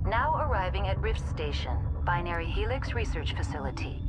Now arriving at Rift Station, Binary Helix Research Facility.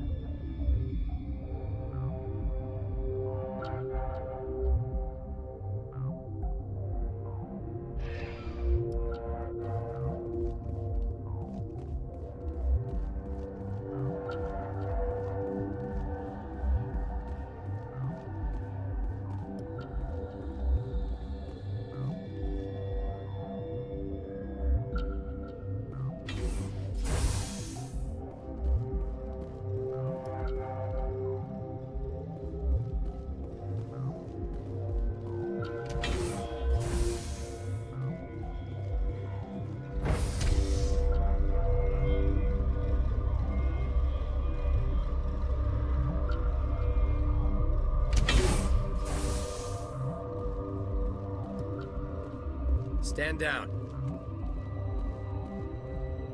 Stand down.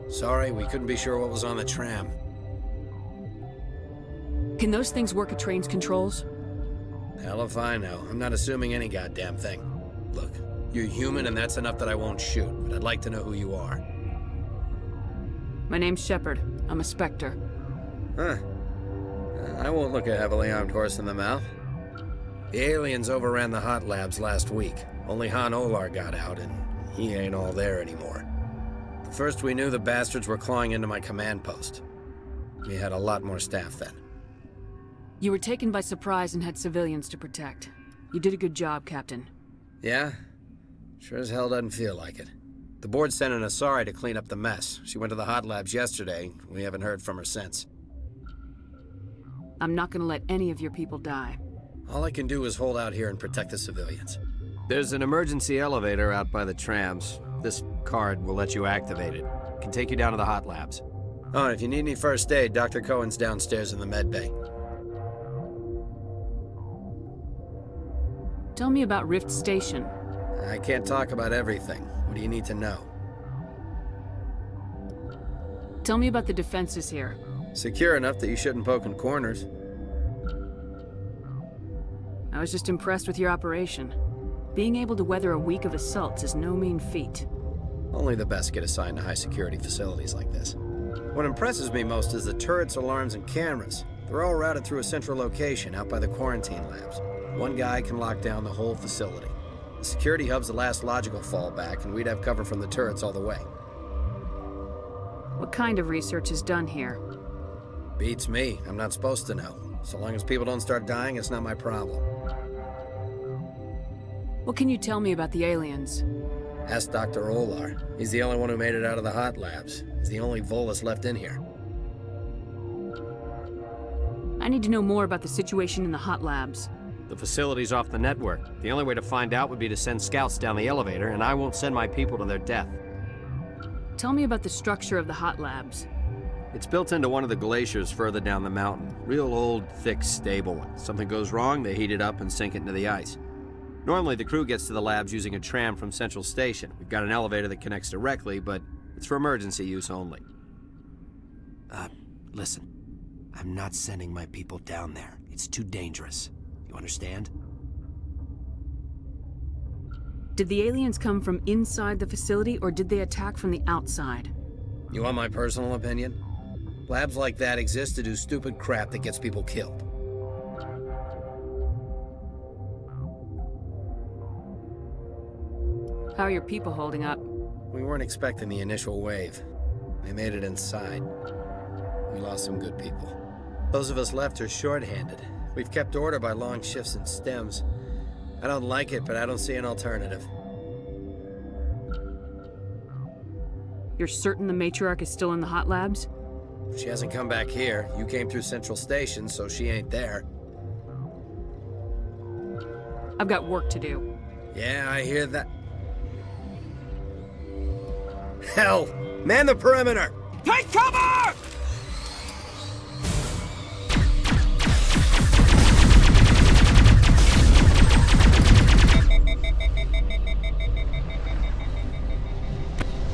Sorry, we couldn't be sure what was on the tram. Can those things work at train's controls? Hell if I know. I'm not assuming any goddamn thing. Look, you're human and that's enough that I won't shoot, but I'd like to know who you are. My name's Shepard. I'm a Spectre. Huh. I won't look a heavily armed horse in the mouth. The aliens overran the hot labs last week. Only Han Olar got out, and he ain't all there anymore. The first we knew, the bastards were clawing into my command post. We had a lot more staff then. You were taken by surprise and had civilians to protect. You did a good job, Captain. Yeah? Sure as hell doesn't feel like it. The board sent an Asari to clean up the mess. She went to the hot labs yesterday. We haven't heard from her since. I'm not gonna let any of your people die. All I can do is hold out here and protect the civilians. There's an emergency elevator out by the trams. This card will let you activate it. It can take you down to the hot labs. Oh, and if you need any first aid, Dr. Cohen's downstairs in the med bay. Tell me about Rift Station. I can't talk about everything. What do you need to know? Tell me about the defenses here. Secure enough that you shouldn't poke in corners. I was just impressed with your operation. Being able to weather a week of assaults is no mean feat. Only the best get assigned to high-security facilities like this. What impresses me most is the turrets, alarms, and cameras. They're all routed through a central location out by the quarantine labs. One guy can lock down the whole facility. The security hub's the last logical fallback, and we'd have cover from the turrets all the way. What kind of research is done here? Beats me. I'm not supposed to know. So long as people don't start dying, it's not my problem. What can you tell me about the aliens? Ask Dr. Olar. He's the only one who made it out of the hot labs. He's the only Volus left in here. I need to know more about the situation in the hot labs. The facility's off the network. The only way to find out would be to send scouts down the elevator, and I won't send my people to their death. Tell me about the structure of the hot labs. It's built into one of the glaciers further down the mountain. Real old, thick, stable one. Something goes wrong, they heat it up and sink it into the ice. Normally, the crew gets to the labs using a tram from Central Station. We've got an elevator that connects directly, but it's for emergency use only. Listen. I'm not sending my people down there. It's too dangerous. You understand? Did the aliens come from inside the facility, or did they attack from the outside? You want my personal opinion? Labs like that exist to do stupid crap that gets people killed. How are your people holding up? We weren't expecting the initial wave. They made it inside. We lost some good people. Those of us left are short-handed. We've kept order by long shifts and stems. I don't like it, but I don't see an alternative. You're certain the Matriarch is still in the hot labs? She hasn't come back here. You came through Central Station, so she ain't there. I've got work to do. Yeah, I hear that. Hell! Man the perimeter! Take cover!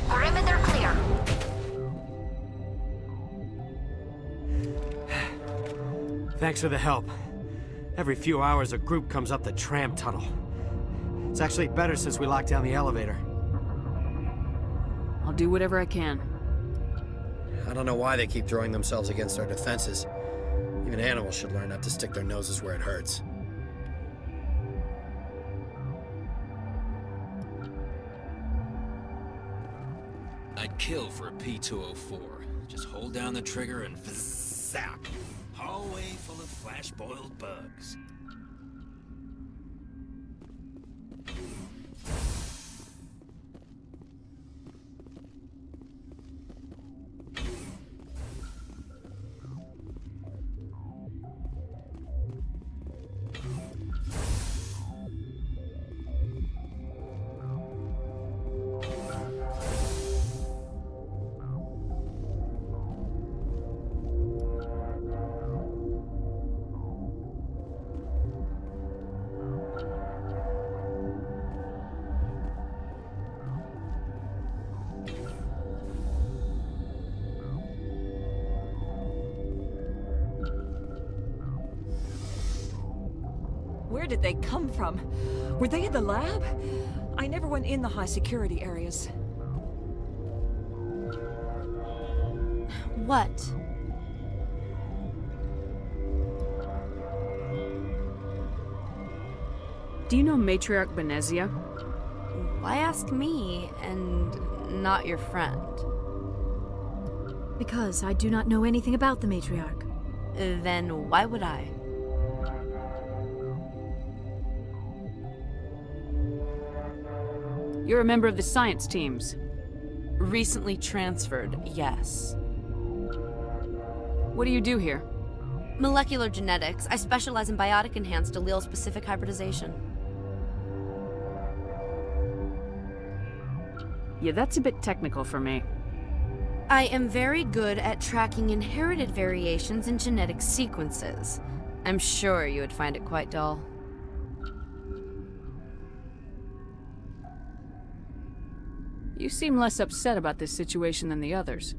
Perimeter clear. Thanks for the help. Every few hours, a group comes up the tram tunnel. It's actually better since we locked down the elevator. I'll do whatever I can. I don't know why they keep throwing themselves against our defenses. Even animals should learn not to stick their noses where it hurts. I'd kill for a P-204. Just hold down the trigger and zap. Hallway full of flash-boiled bugs. Where did they come from? Were they in the lab? I never went in the high security areas. What? Do you know Matriarch Benezia? Why ask me and not your friend? Because I do not know anything about the Matriarch. Then why would I? You're a member of the science teams. Recently transferred, yes. What do you do here? Molecular genetics. I specialize in biotic-enhanced allele-specific hybridization. Yeah, that's a bit technical for me. I am very good at tracking inherited variations in genetic sequences. I'm sure you would find it quite dull. You seem less upset about this situation than the others.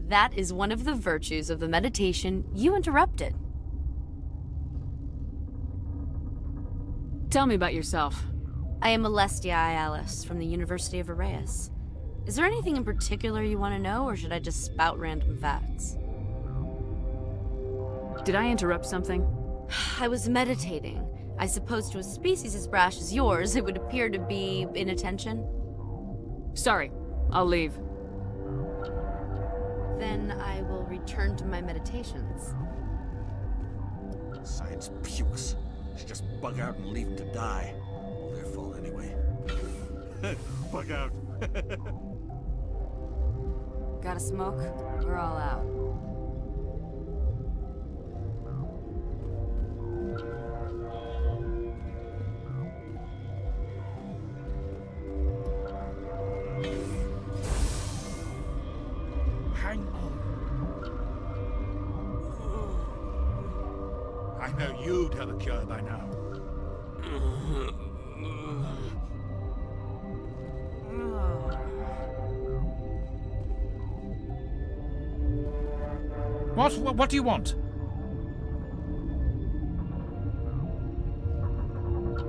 That is one of the virtues of the meditation you interrupted. Tell me about yourself. I am Alestia Alice from the University of Arraeus. Is there anything in particular you want to know, or should I just spout random facts? Did I interrupt something? I was meditating. I suppose to a species as brash as yours, it would appear to be inattention. Sorry, I'll leave. Then I will return to my meditations. Science pukes. Should just bug out and leave them to die. All their fault anyway. Bug out. Got a smoke? We're all out. Hang on. I know you'd have a cure by now. What do you want?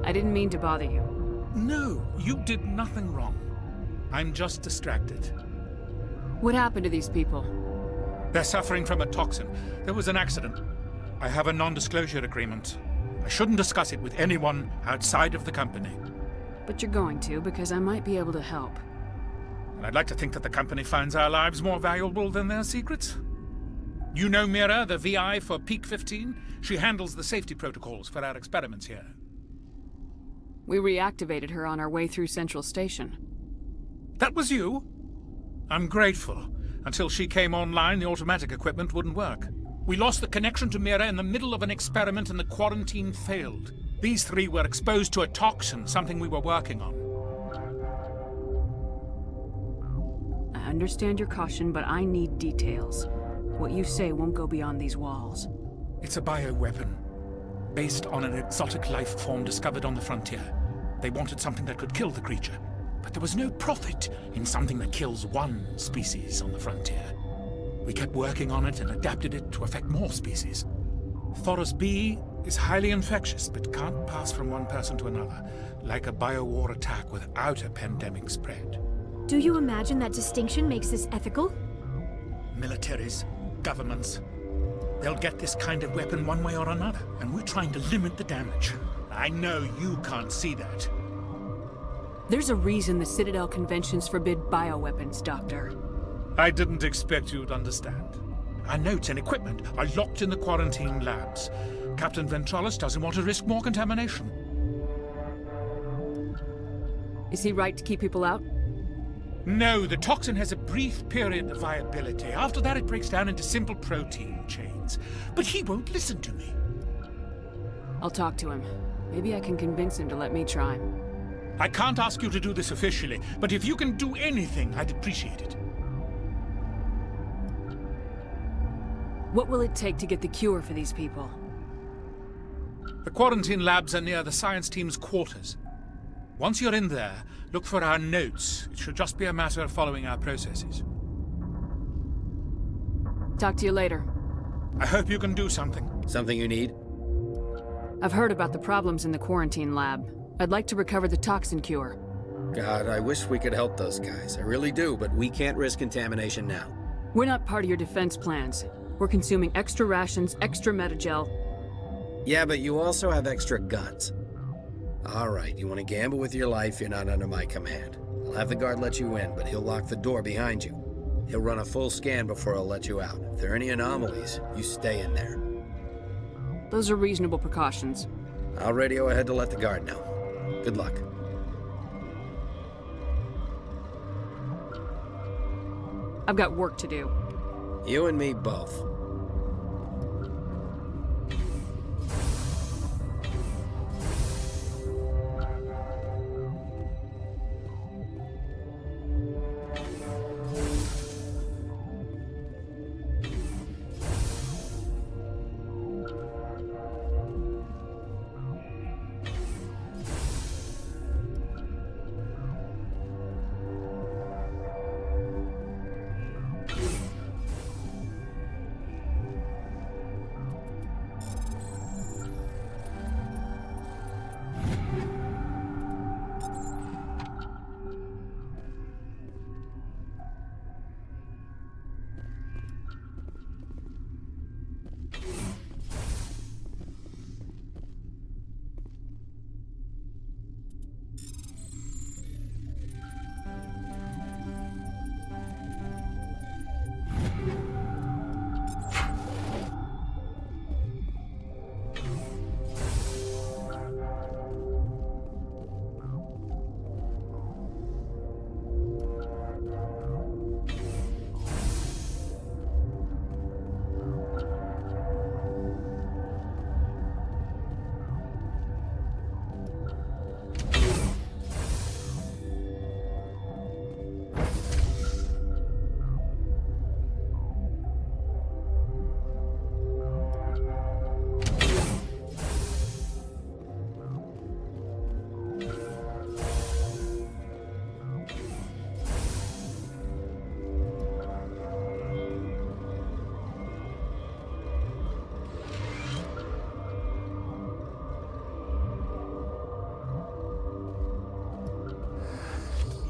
I didn't mean to bother you. No, you did nothing wrong. I'm just distracted. What happened to these people? They're suffering from a toxin. There was an accident. I have a non-disclosure agreement. I shouldn't discuss it with anyone outside of the company. But you're going to, because I might be able to help. And I'd like to think that the company finds our lives more valuable than their secrets. You know Mira, the VI for Peak 15? She handles the safety protocols for our experiments here. We reactivated her on our way through Central Station. That was you? I'm grateful. Until she came online, the automatic equipment wouldn't work. We lost the connection to Mira in the middle of an experiment and the quarantine failed. These three were exposed to a toxin, something we were working on. I understand your caution, but I need details. What you say won't go beyond these walls. It's a bioweapon, based on an exotic life form discovered on the frontier. They wanted something that could kill the creature, but there was no profit in something that kills one species on the frontier. We kept working on it and adapted it to affect more species. Thoros B is highly infectious, but can't pass from one person to another, like a biowar attack without a pandemic spread. Do you imagine that distinction makes this ethical? Militaries, governments. They'll get this kind of weapon one way or another, and we're trying to limit the damage. I know you can't see that. There's a reason the Citadel conventions forbid bioweapons, Doctor. I didn't expect you'd understand. Our notes and equipment are locked in the quarantine labs. Captain Ventralis doesn't want to risk more contamination. Is he right to keep people out? No, the toxin has a brief period of viability. After that, it breaks down into simple protein chains. But he won't listen to me. I'll talk to him. Maybe I can convince him to let me try. I can't ask you to do this officially, but if you can do anything, I'd appreciate it. What will it take to get the cure for these people? The quarantine labs are near the science team's quarters. Once you're in there, look for our notes. It should just be a matter of following our processes. Talk to you later. I hope you can do something. Something you need? I've heard about the problems in the quarantine lab. I'd like to recover the toxin cure. God, I wish we could help those guys. I really do, but We can't risk contamination now. We're not part of your defense plans. We're consuming extra rations, extra metagel. yeah, but you also have extra guns. All right, you want to gamble with your life, you're not under my command. I'll have the guard let you in, but he'll lock the door behind you. He'll run a full scan before he'll let you out. If there are any anomalies, you stay in there. Those are reasonable precautions. I'll radio ahead to let the guard know. Good luck. I've got work to do. You and me both.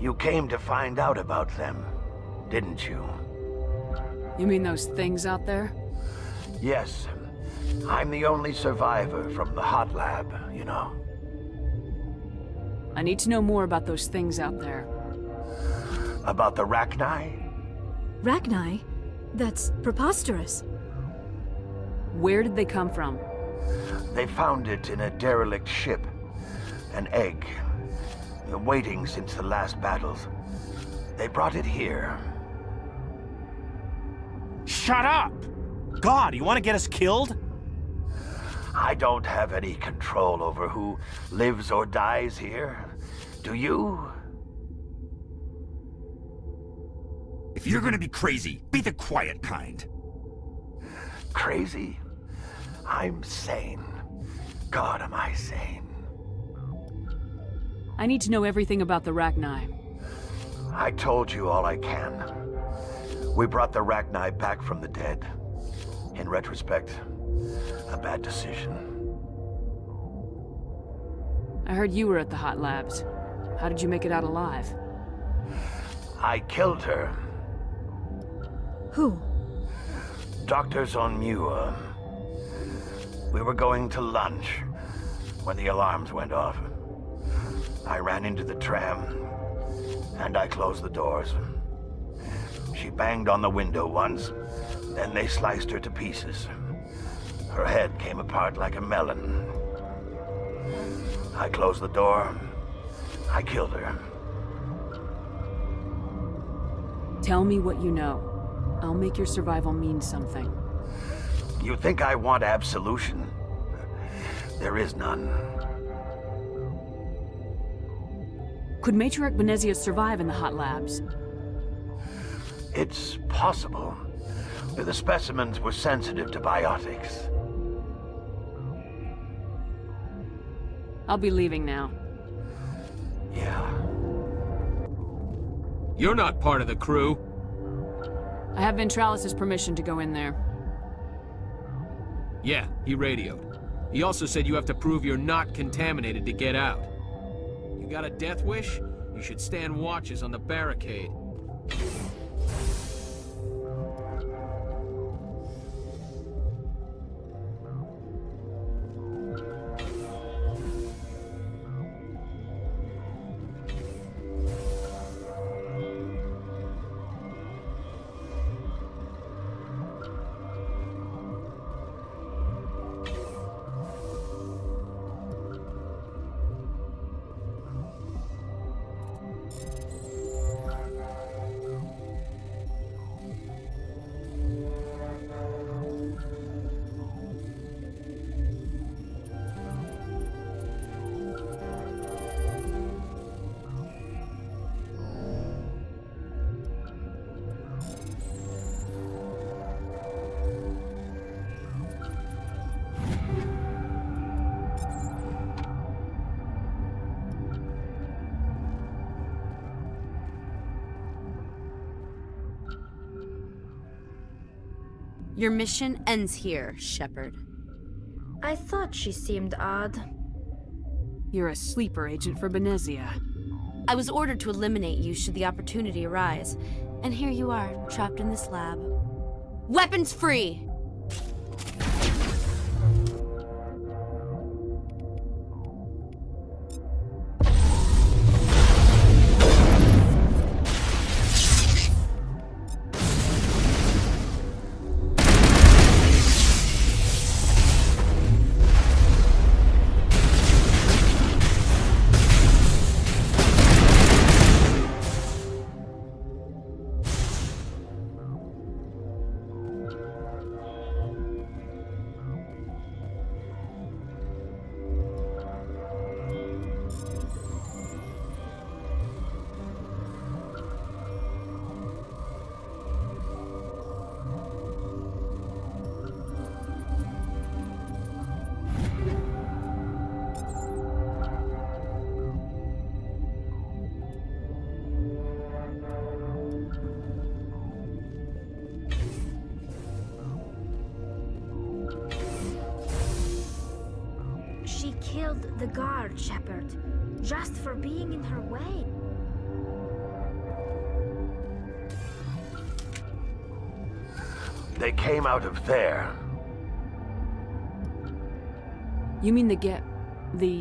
You came to find out about them, didn't you? You mean those things out there? Yes. I'm the only survivor from the hot lab, you know. I need to know more about those things out there. About the Rachni? Rachni? That's preposterous. Where did they come from? They found it in a derelict ship. An egg. Waiting since the last battles. They brought it here. Shut up! God, you want to get us killed? I don't have any control over who lives or dies here. Do you? If you're gonna be crazy, be the quiet kind. Crazy? I'm sane. God, am I sane. I need to know everything about the Rachni. I told you all I can. We brought the Rachni back from the dead. In retrospect, a bad decision. I heard you were at the hot labs. How did you make it out alive? I killed her. Who? Doctors on Muir. We were going to lunch when the alarms went off. I ran into the tram, and I closed the doors. She banged on the window once, then they sliced her to pieces. Her head came apart like a melon. I closed the door. I killed her. Tell me what you know. I'll make your survival mean something. You think I want absolution? There is none. Could Matriarch Benezia survive in the hot labs? It's possible. The specimens were sensitive to biotics. I'll be leaving now. Yeah. You're not part of the crew. I have Ventralis' permission to go in there. Yeah, he radioed. He also said you have to prove you're not contaminated to get out. You got a death wish? You should stand watches on the barricade. Your mission ends here, Shepard. I thought she seemed odd. You're a sleeper agent for Benezia. I was ordered to eliminate you should the opportunity arise, and here you are, trapped in this lab. Weapons free! She killed the guard, Shepard, just for being in her way. They came out of there. You mean the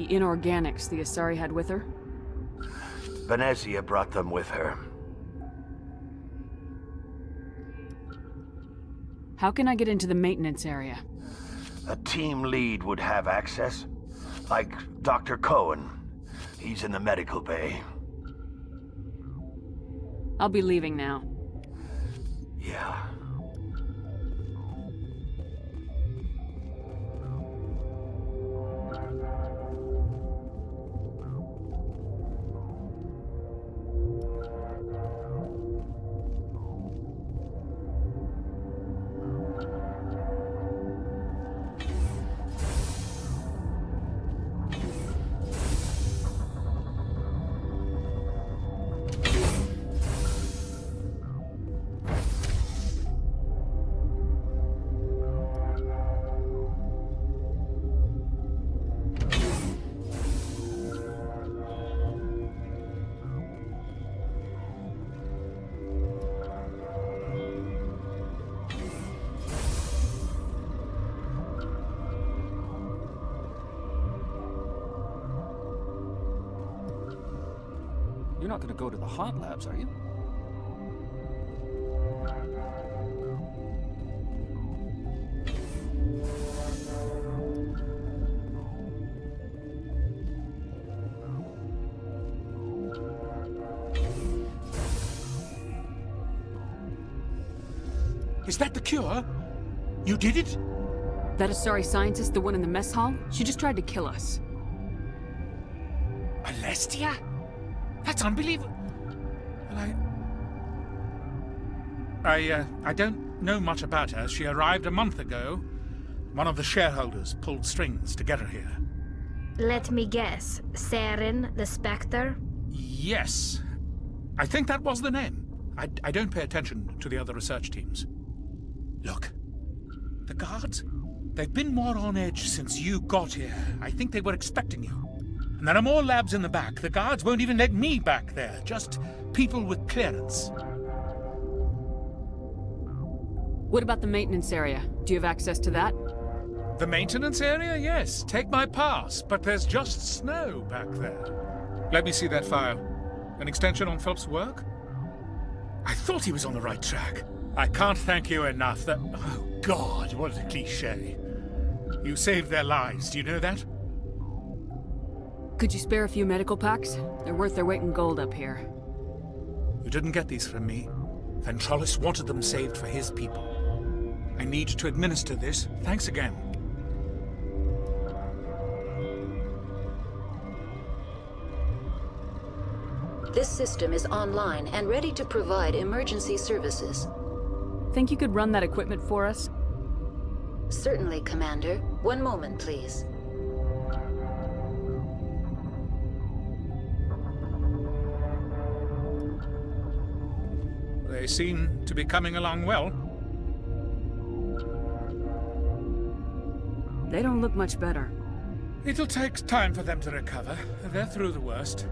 inorganics the Asari had with her? Benezia brought them with her. How can I get into the maintenance area? A team lead would have access. Like Dr. Cohen. He's in the medical bay. I'll be leaving now. Yeah. You're not gonna go to the hot labs, are you? Is that the cure? You did it? That Asari scientist, the one in the mess hall? She just tried to kill us. Alestia? That's unbelievable. Well, I don't know much about her. She arrived a month ago. One of the shareholders pulled strings to get her here. Let me guess. Saren, the Spectre? Yes. I think that was the name. I don't pay attention to the other research teams. Look, the guards, they've been more on edge since you got here. I think they were expecting you. And there are more labs in the back. The guards won't even let me back there. Just people with clearance. What about the maintenance area? Do you have access to that? The maintenance area? Yes. Take my pass. But there's just snow back there. Let me see that file. An extension on Phelps' work? I thought he was on the right track. I can't thank you enough that... Oh, God, what a cliché. You saved their lives, do you know that? Could you spare a few medical packs? They're worth their weight in gold up here. You didn't get these from me. Ventralis wanted them saved for his people. I need to administer this. Thanks again. This system is online and ready to provide emergency services. Think you could run that equipment for us? Certainly, Commander. One moment, please. They seem to be coming along well. They don't look much better. It'll take time for them to recover. They're through the worst.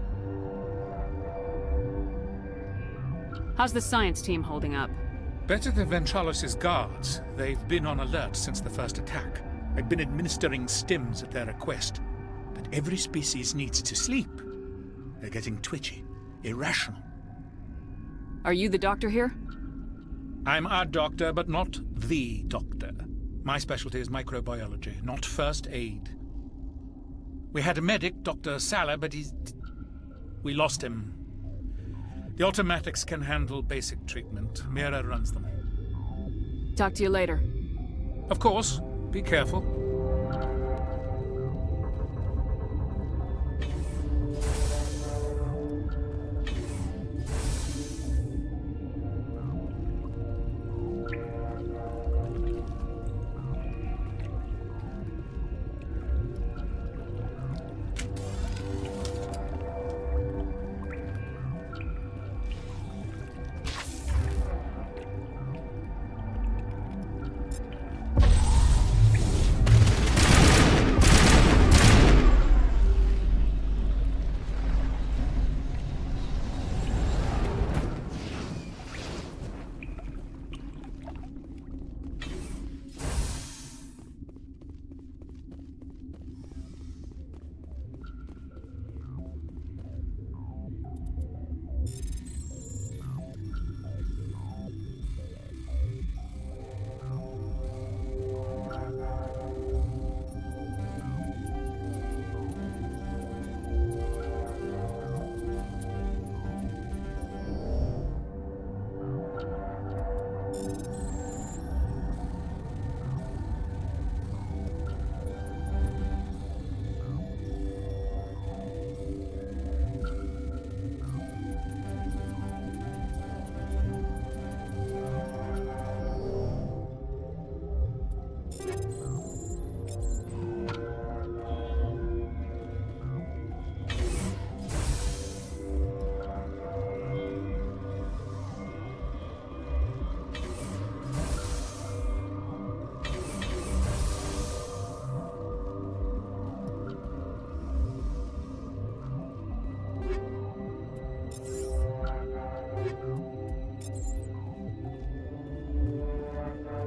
How's the science team holding up? Better than Ventralis' guards. They've been on alert since the first attack. I've been administering stims at their request. But every species needs to sleep. They're getting twitchy, irrational. Are you the doctor here? I'm a doctor, but not the doctor. My specialty is microbiology, not first aid. We had a medic, Dr. Sala, but we lost him. The automatics can handle basic treatment. Mira runs them. Talk to you later. Of course. Be careful.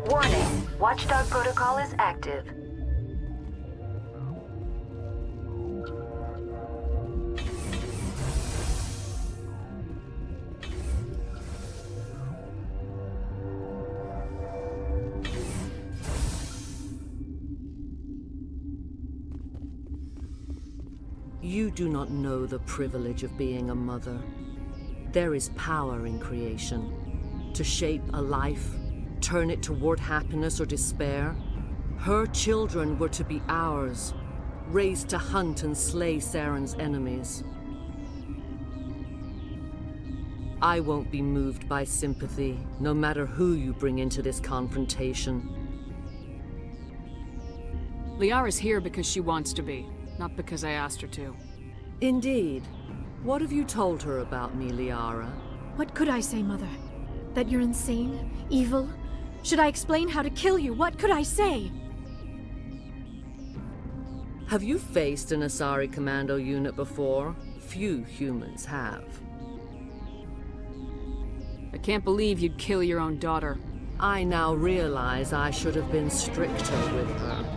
Warning, Watchdog protocol is active. You do not know the privilege of being a mother. There is power in creation. To shape a life, turn it toward happiness or despair. Her children were to be ours, raised to hunt and slay Saren's enemies. I won't be moved by sympathy, no matter who you bring into this confrontation. Liara's here because she wants to be, not because I asked her to. Indeed. What have you told her about me, Liara? What could I say, Mother? That you're insane? Evil? Should I explain how to kill you? What could I say? Have you faced an Asari commando unit before? Few humans have. I can't believe you'd kill your own daughter. I now realize I should have been stricter with her.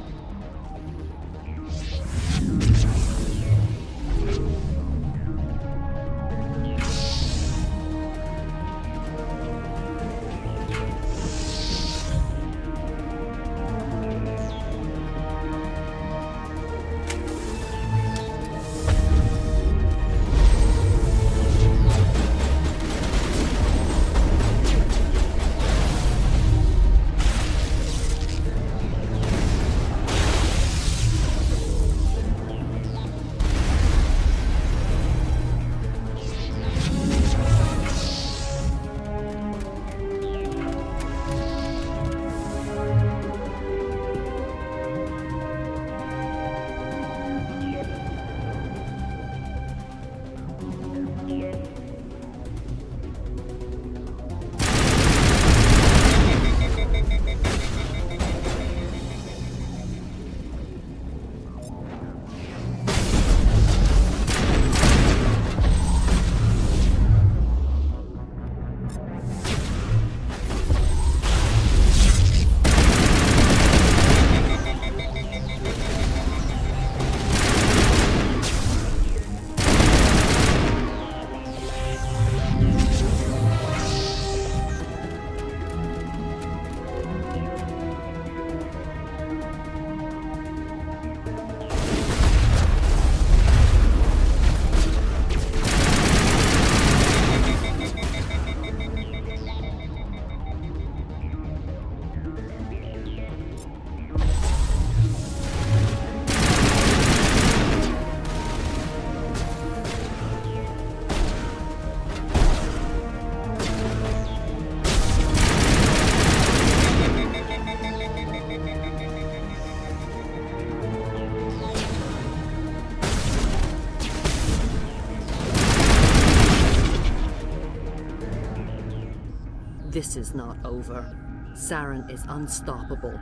This is not over. Saren is unstoppable.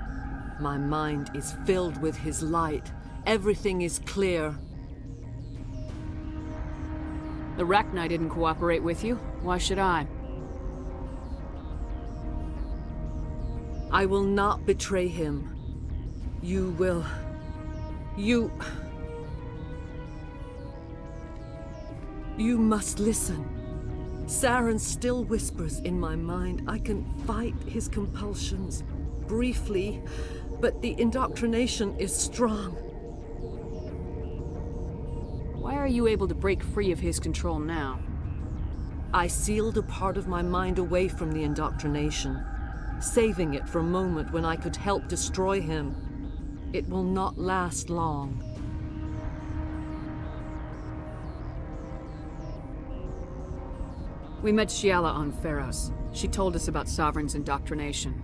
My mind is filled with his light. Everything is clear. The Rachni didn't cooperate with you. Why should I? I will not betray him. You will... You must listen. Saren still whispers in my mind. I can fight his compulsions, briefly, but the indoctrination is strong. Why are you able to break free of his control now? I sealed a part of my mind away from the indoctrination, saving it for a moment when I could help destroy him. It will not last long. We met Shiala on Pharos. She told us about Sovereign's indoctrination.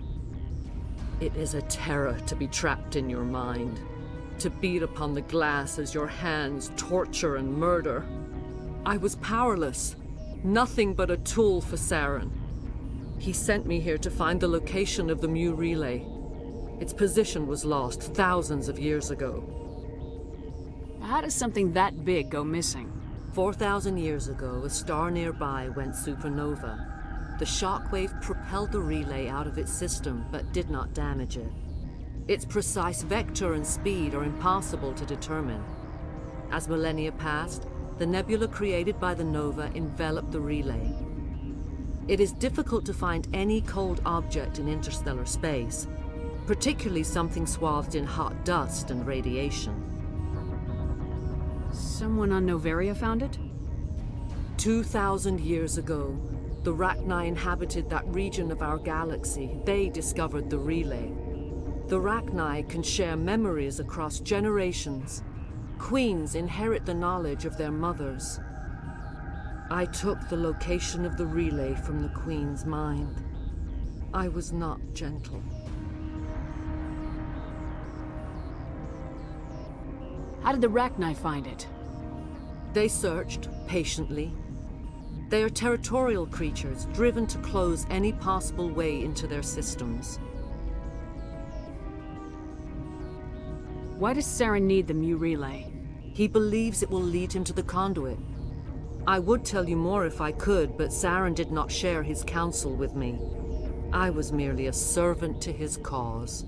It is a terror to be trapped in your mind, to beat upon the glass as your hands torture and murder. I was powerless, nothing but a tool for Saren. He sent me here to find the location of the Mu relay. Its position was lost thousands of years ago. How does something that big go missing? 4,000 years ago, a star nearby went supernova. The shockwave propelled the relay out of its system, but did not damage it. Its precise vector and speed are impossible to determine. As millennia passed, the nebula created by the nova enveloped the relay. It is difficult to find any cold object in interstellar space, particularly something swathed in hot dust and radiation. Someone on Noveria found it? 2,000 years ago, the Rachni inhabited that region of our galaxy. They discovered the relay. The Rachni can share memories across generations. Queens inherit the knowledge of their mothers. I took the location of the relay from the Queen's mind. I was not gentle. How did the Rachni find it? They searched, patiently. They are territorial creatures, driven to close any possible way into their systems. Why does Saren need the Mu relay? He believes it will lead him to the conduit. I would tell you more if I could, but Saren did not share his counsel with me. I was merely a servant to his cause.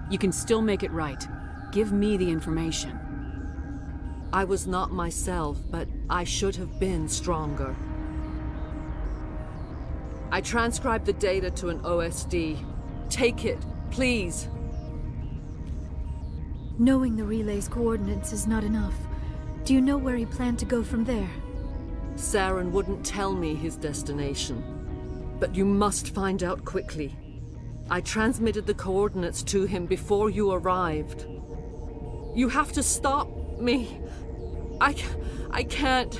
You can still make it right. Give me the information. I was not myself, but I should have been stronger. I transcribed the data to an OSD. Take it, please. Knowing the relay's coordinates is not enough. Do you know where he planned to go from there? Saren wouldn't tell me his destination. But you must find out quickly. I transmitted the coordinates to him before you arrived. You have to stop me. I can't.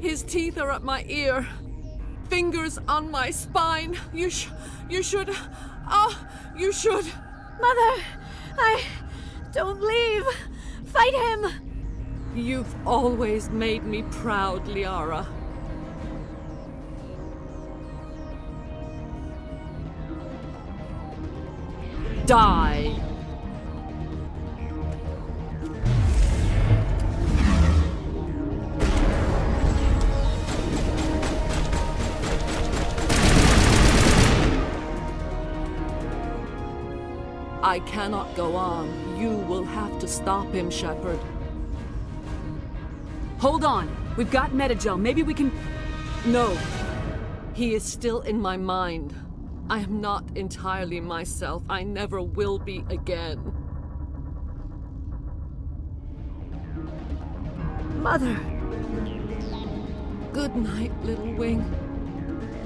His teeth are at my ear. Fingers on my spine. You should. You should. Mother! Don't leave! Fight him! You've always made me proud, Liara. Die! I cannot go on. You will have to stop him, Shepard. Hold on! We've got Metagel. Maybe we can... No. He is still in my mind. I am not entirely myself. I never will be again. Mother! Good night, little wing.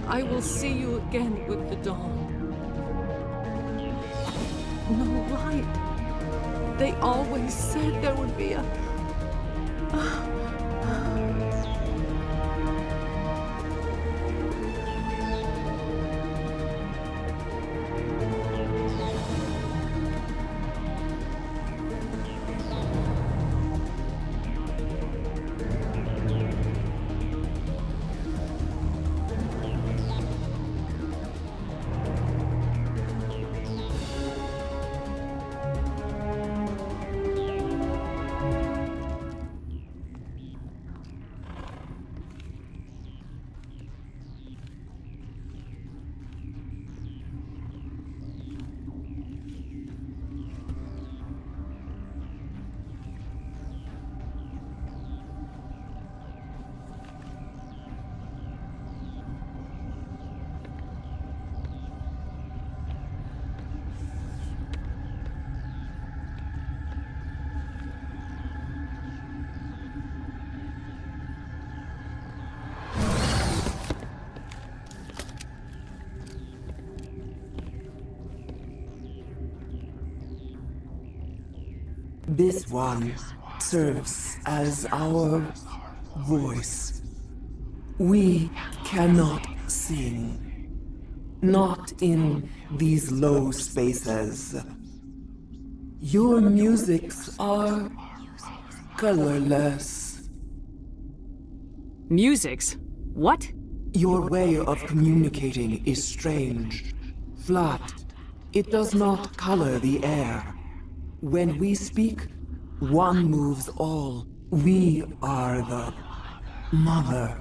I will see you again with the dawn. No light. They always said there would be a... This one serves as our voice. We cannot sing. Not in these low spaces. Your musics are colorless. Musics? What? Your way of communicating is strange. Flat. It does not color the air. When we speak, one moves all. We are the mother.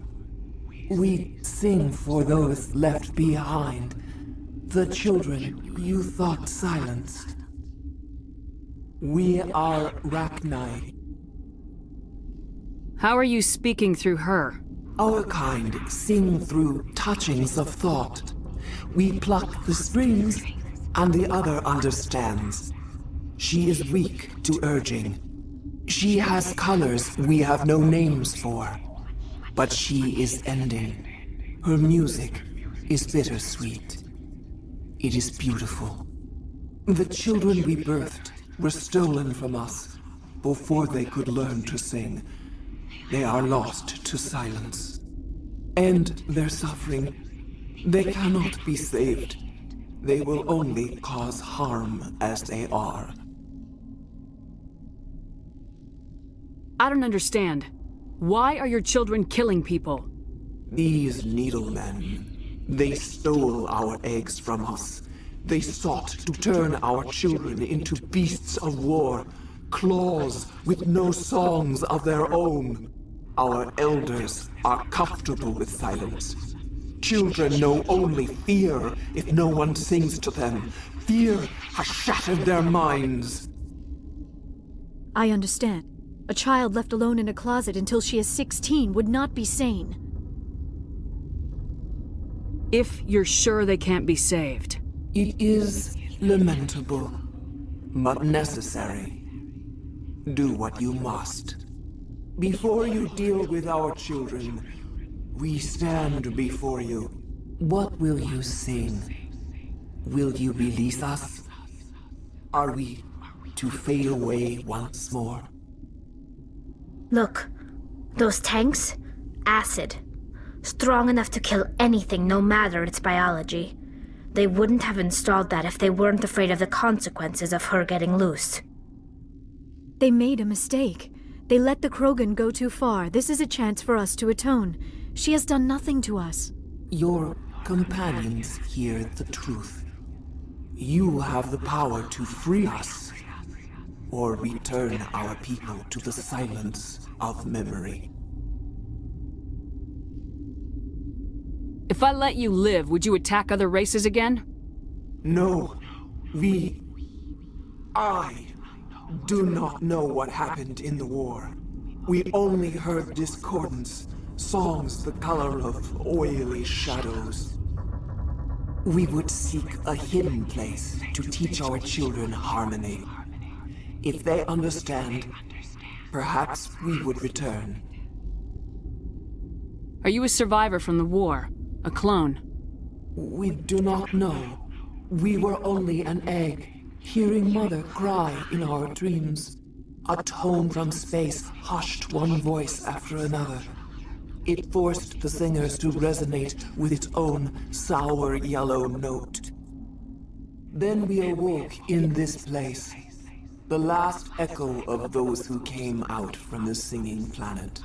We sing for those left behind, the children you thought silenced. We are Rachni. How are you speaking through her? Our kind sing through touchings of thought. We pluck the strings, and the other understands. She is weak to urging. She has colors we have no names for. But she is ending. Her music is bittersweet. It is beautiful. The children we birthed were stolen from us before they could learn to sing. They are lost to silence. And their suffering, they cannot be saved. They will only cause harm as they are. I don't understand. Why are your children killing people? These needlemen, they stole our eggs from us. They sought to turn our children into beasts of war, claws with no songs of their own. Our elders are comfortable with silence. Children know only fear if no one sings to them. Fear has shattered their minds. I understand. A child left alone in a closet until she is 16 would not be sane. If you're sure they can't be saved. It is lamentable, but necessary. Do what you must. Before you deal with our children, we stand before you. What will you sing? Will you release us? Are we to fade away once more? Look, those tanks? Acid. Strong enough to kill anything, no matter its biology. They wouldn't have installed that if they weren't afraid of the consequences of her getting loose. They made a mistake. They let the Krogan go too far. This is a chance for us to atone. She has done nothing to us. Your companions hear the truth. You have the power to free us, or return our people to the silence of memory. If I let you live, would you attack other races again? No. I do not know what happened in the war. We only heard discordance, songs the color of oily shadows. We would seek a hidden place to teach our children harmony. If they understand, perhaps we would return. Are you a survivor from the war? A clone? We do not know. We were only an egg, hearing Mother cry in our dreams. A tone from space hushed one voice after another. It forced the singers to resonate with its own sour yellow note. Then we awoke in this place, the last echo of those who came out from the singing planet.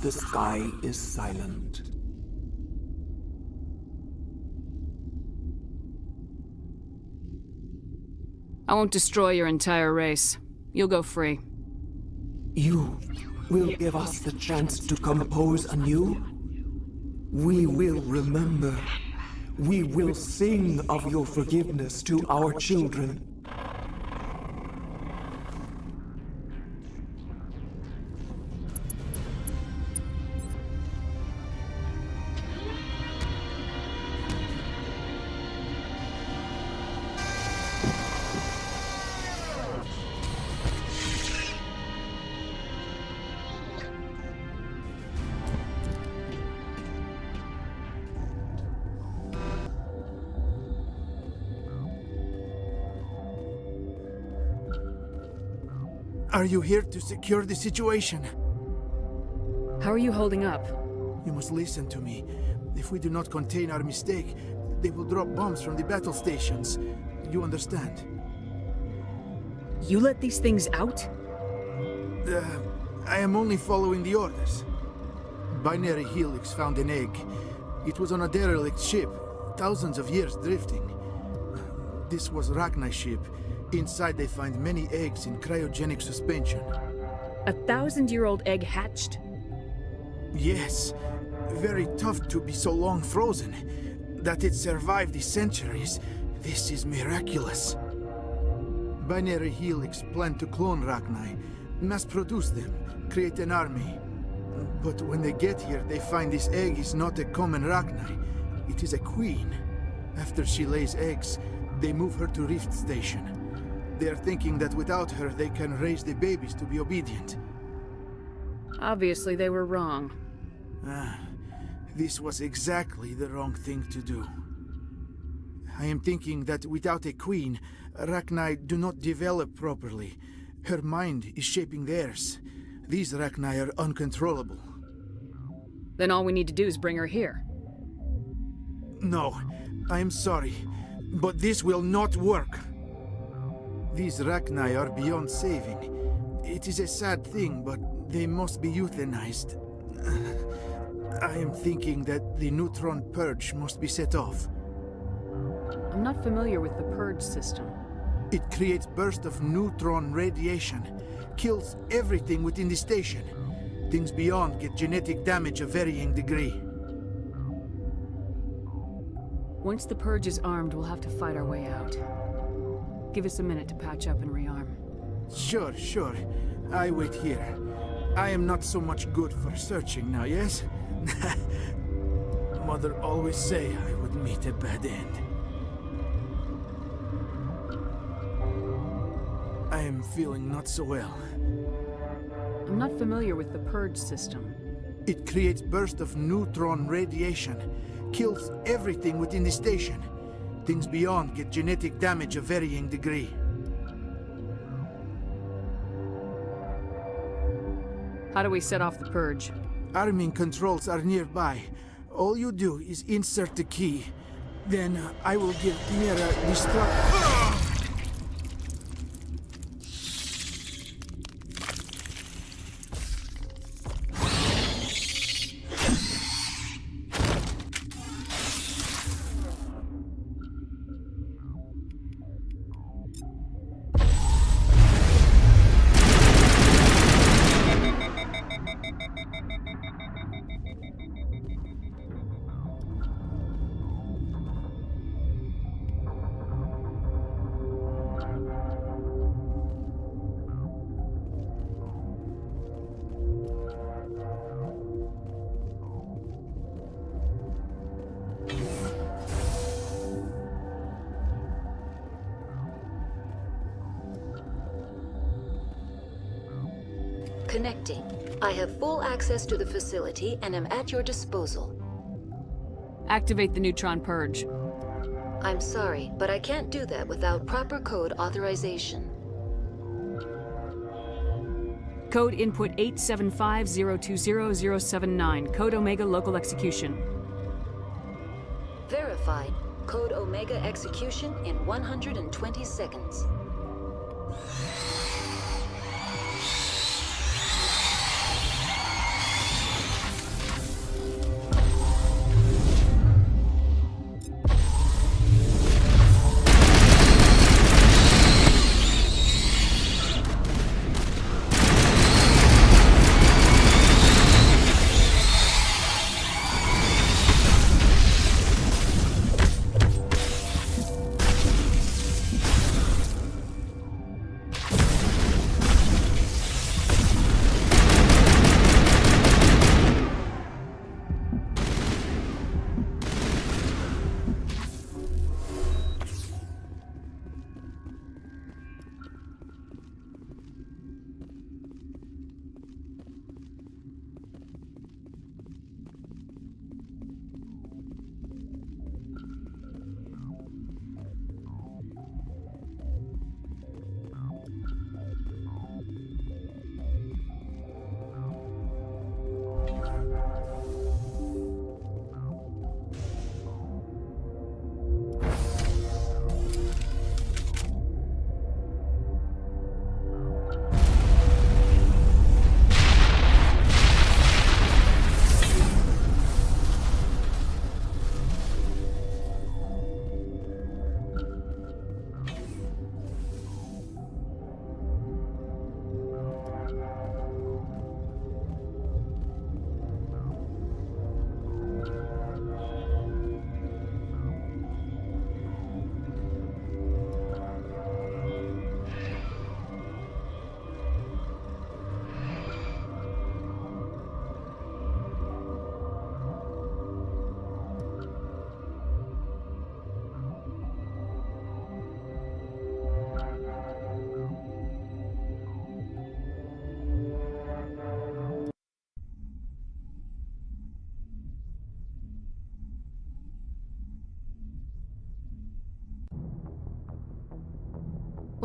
The sky is silent. I won't destroy your entire race. You'll go free. You will give us the chance to compose anew? We will remember. We will sing of your forgiveness to our children. Are you here to secure the situation? How are you holding up? You must listen to me. If we do not contain our mistake, they will drop bombs from the battle stations. You understand? You let these things out? I am only following the orders. Binary Helix found an egg. It was on a derelict ship, thousands of years drifting. This was Rachni's ship. Inside they find many eggs in cryogenic suspension. A 1,000-year-old egg hatched? Yes. Very tough to be so long frozen. That it survived the centuries, this is miraculous. Binary Helix planned to clone Rachni, mass-produce them, create an army. But when they get here, they find this egg is not a common Rachni. It is a queen. After she lays eggs, they move her to Rift Station. They're thinking that without her, they can raise the babies to be obedient. Obviously, they were wrong. This was exactly the wrong thing to do. I am thinking that without a queen, Rachni do not develop properly. Her mind is shaping theirs. These Rachni are uncontrollable. Then all we need to do is bring her here. No, I am sorry, but this will not work. These Rachni are beyond saving. It is a sad thing, but they must be euthanized. I am thinking that the neutron purge must be set off. I'm not familiar with the purge system. It creates bursts of neutron radiation, kills everything within the station. Things beyond get genetic damage of varying degree. Once the purge is armed, we'll have to fight our way out. Give us a minute to patch up and rearm. Sure. I wait here. I am not so much good for searching now, yes? Mother always say I would meet a bad end. I am feeling not so well. I'm not familiar with the purge system. It creates bursts of neutron radiation, kills everything within the station. Things beyond get genetic damage of varying degree. How do we set off the purge? Arming controls are nearby. All you do is insert the key. Then I will give Liara destruct... Connecting. I have full access to the facility and am at your disposal. Activate the neutron purge. I'm sorry, but I can't do that without proper code authorization. Code input 875020079. Code Omega local execution. Verified. Code Omega execution in 120 seconds.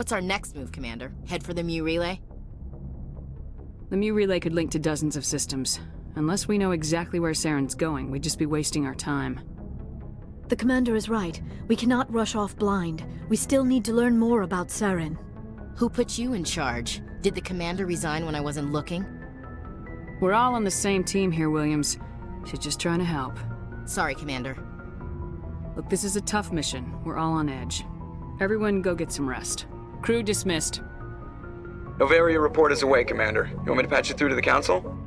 What's our next move, Commander? Head for the Mu relay? The Mu relay could link to dozens of systems. Unless we know exactly where Saren's going, we'd just be wasting our time. The Commander is right. We cannot rush off blind. We still need to learn more about Saren. Who put you in charge? Did the Commander resign when I wasn't looking? We're all on the same team here, Williams. She's just trying to help. Sorry, Commander. Look, this is a tough mission. We're all on edge. Everyone go get some rest. Crew dismissed. Noveria report is away, Commander. You want me to patch you through to the Council?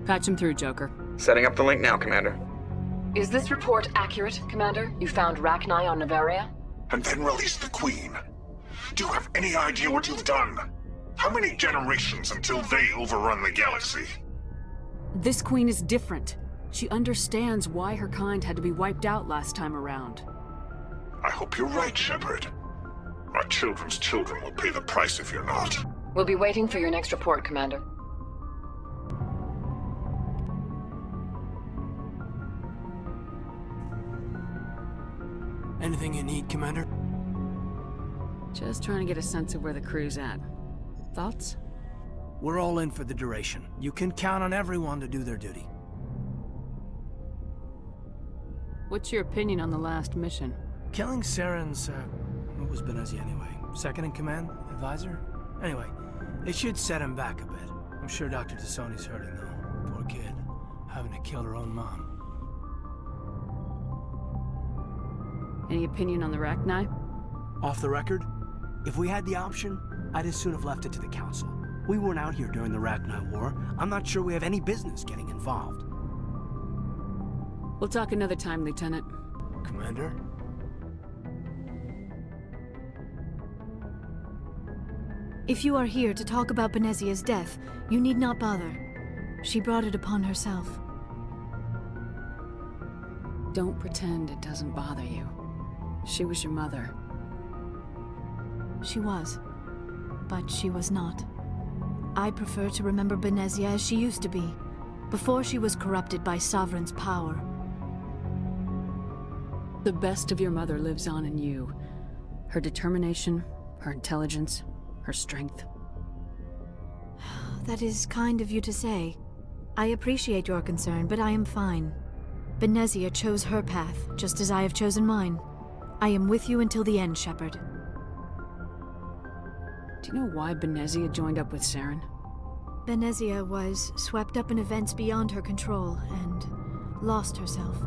Patch him through, Joker. Setting up the link now, Commander. Is this report accurate, Commander? You found Rachni on Noveria? And then released the Queen. Do you have any idea what you've done? How many generations until they overrun the galaxy? This Queen is different. She understands why her kind had to be wiped out last time around. I hope you're right, Shepard. My children's children will pay the price if you're not. We'll be waiting for your next report, Commander. Anything you need, Commander? Just trying to get a sense of where the crew's at. Thoughts? We're all in for the duration. You can count on everyone to do their duty. What's your opinion on the last mission? Killing Saren's, what was Benezia anyway? Second in command? Advisor? Anyway, it should set him back a bit. I'm sure Dr. T'Soni's hurting though. Poor kid. Having to kill her own mom. Any opinion on the Rachni? Off the record, if we had the option, I'd as soon have left it to the Council. We weren't out here during the Rachni War. I'm not sure we have any business getting involved. We'll talk another time, Lieutenant. Commander? If you are here to talk about Benezia's death, you need not bother. She brought it upon herself. Don't pretend it doesn't bother you. She was your mother. She was. But she was not. I prefer to remember Benezia as she used to be, before she was corrupted by Sovereign's power. The best of your mother lives on in you. Her determination, her intelligence, her strength. That is kind of you to say. I appreciate your concern, but I am fine. Benezia chose her path, just as I have chosen mine. I am with you until the end, Shepard. Do you know why Benezia joined up with Saren? Benezia was swept up in events beyond her control and lost herself.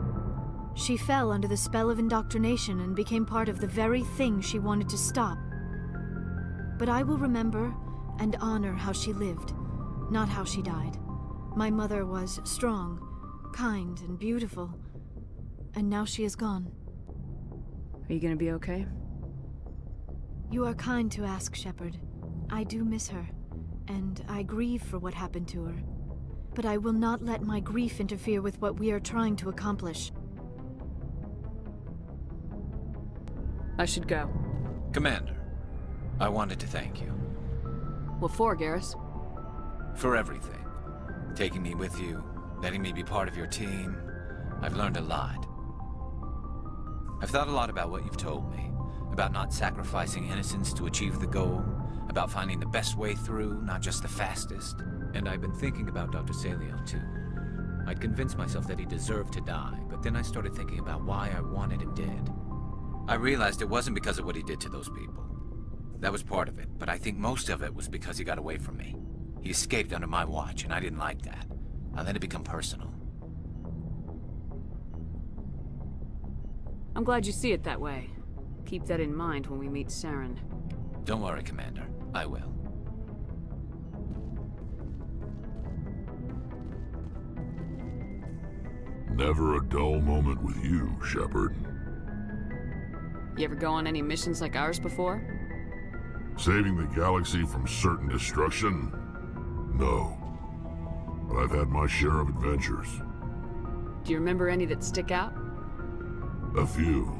She fell under the spell of indoctrination and became part of the very thing she wanted to stop. But I will remember and honor how she lived, not how she died. My mother was strong, kind, and beautiful, and now she is gone. Are you gonna be okay? You are kind to ask, Shepard. I do miss her, and I grieve for what happened to her. But I will not let my grief interfere with what we are trying to accomplish. I should go. Commander, I wanted to thank you. What for, Garrus? For everything. Taking me with you, letting me be part of your team. I've learned a lot. I've thought a lot about what you've told me. About not sacrificing innocence to achieve the goal. About finding the best way through, not just the fastest. And I've been thinking about Dr. Saliel, too. I'd convinced myself that he deserved to die, but then I started thinking about why I wanted him dead. I realized it wasn't because of what he did to those people. That was part of it, but I think most of it was because he got away from me. He escaped under my watch, and I didn't like that. I let it become personal. I'm glad you see it that way. Keep that in mind when we meet Saren. Don't worry, Commander. I will. Never a dull moment with you, Shepard. You ever go on any missions like ours before? Saving the galaxy from certain destruction? No. But I've had my share of adventures. Do you remember any that stick out? A few.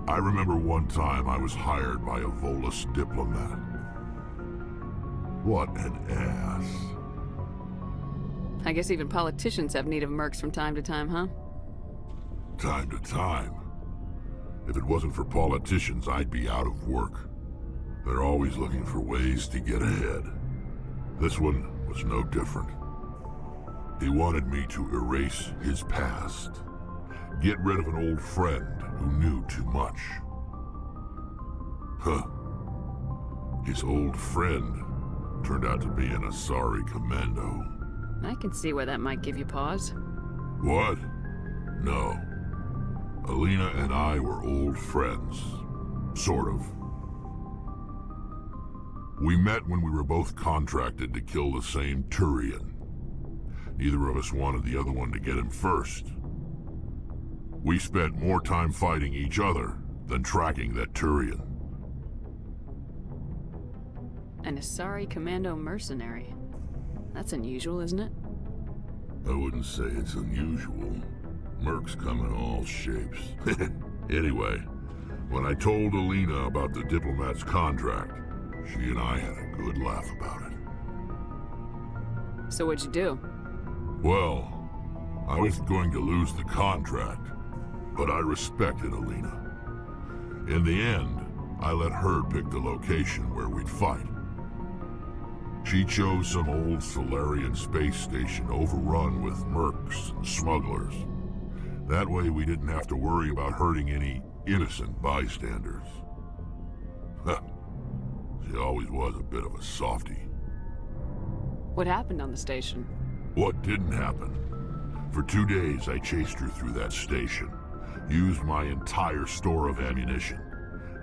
I remember one time I was hired by a Volus diplomat. What an ass. I guess even politicians have need of mercs from time to time, huh? Time to time. If it wasn't for politicians, I'd be out of work. They're always looking for ways to get ahead. This one was no different. He wanted me to erase his past. Get rid of an old friend who knew too much. Huh. His old friend turned out to be an Asari commando. I can see where that might give you pause. What? No. Alina and I were old friends. Sort of. We met when we were both contracted to kill the same Turian. Neither of us wanted the other one to get him first. We spent more time fighting each other than tracking that Turian. An Asari commando mercenary. That's unusual, isn't it? I wouldn't say it's unusual. Mercs come in all shapes. Anyway, when I told Alina about the diplomat's contract, she and I had a good laugh about it. So what'd you do? Well, I was going to lose the contract, but I respected Alina. In the end, I let her pick the location where we'd fight. She chose some old Solarian space station overrun with mercs and smugglers. That way we didn't have to worry about hurting any innocent bystanders. She always was a bit of a softie. What happened on the station? What didn't happen? For 2 days I chased her through that station, used my entire store of ammunition,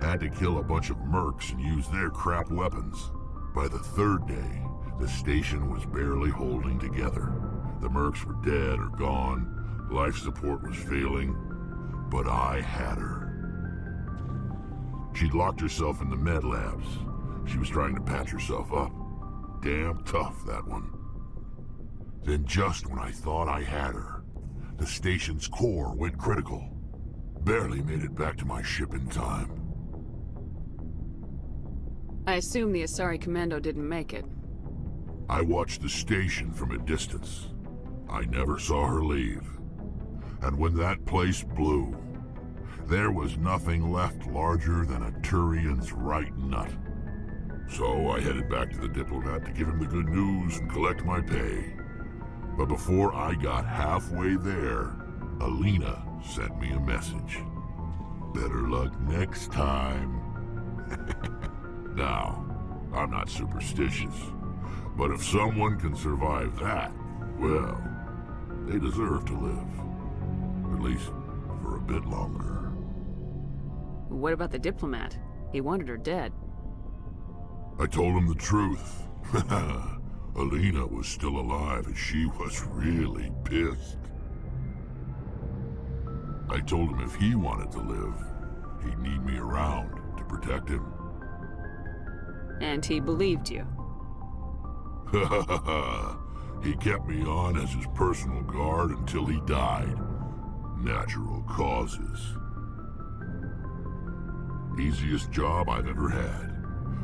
had to kill a bunch of mercs and use their crap weapons. By the 3rd day, the station was barely holding together. The mercs were dead or gone, life support was failing, but I had her. She'd locked herself in the med labs. She was trying to patch herself up. Damn tough, that one. Then just when I thought I had her, the station's core went critical. Barely made it back to my ship in time. I assume the Asari commando didn't make it. I watched the station from a distance. I never saw her leave. And when that place blew, there was nothing left larger than a Turian's right nut. So I headed back to the diplomat to give him the good news and collect my pay. But before I got halfway there, Alina sent me a message. Better luck next time. Now, I'm not superstitious, but if someone can survive that, well, they deserve to live. At least for a bit longer. What about the diplomat? He wanted her dead. I told him the truth. Alina was still alive and she was really pissed. I told him if he wanted to live, he'd need me around to protect him. And he believed you. He kept me on as his personal guard until he died. Natural causes. Easiest job I've ever had.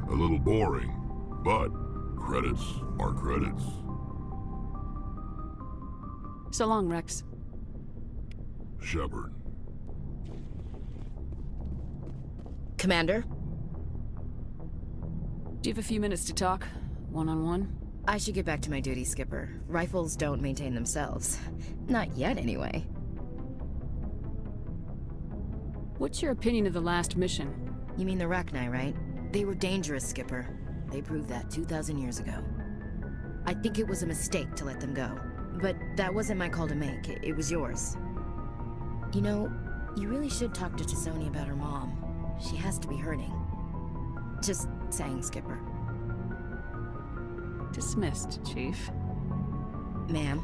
A little boring, but credits are credits. So long, Rex. Shepard. Commander? Do you have a few minutes to talk? One-on-one? I should get back to my duty, Skipper. Rifles don't maintain themselves. Not yet, anyway. What's your opinion of the last mission? You mean the Rachni, right? They were dangerous, Skipper. They proved that 2,000 years ago. I think it was a mistake to let them go. But that wasn't my call to make. It was yours. You know, you really should talk to T'Soni about her mom. She has to be hurting. Just saying, Skipper. Dismissed, Chief. Ma'am?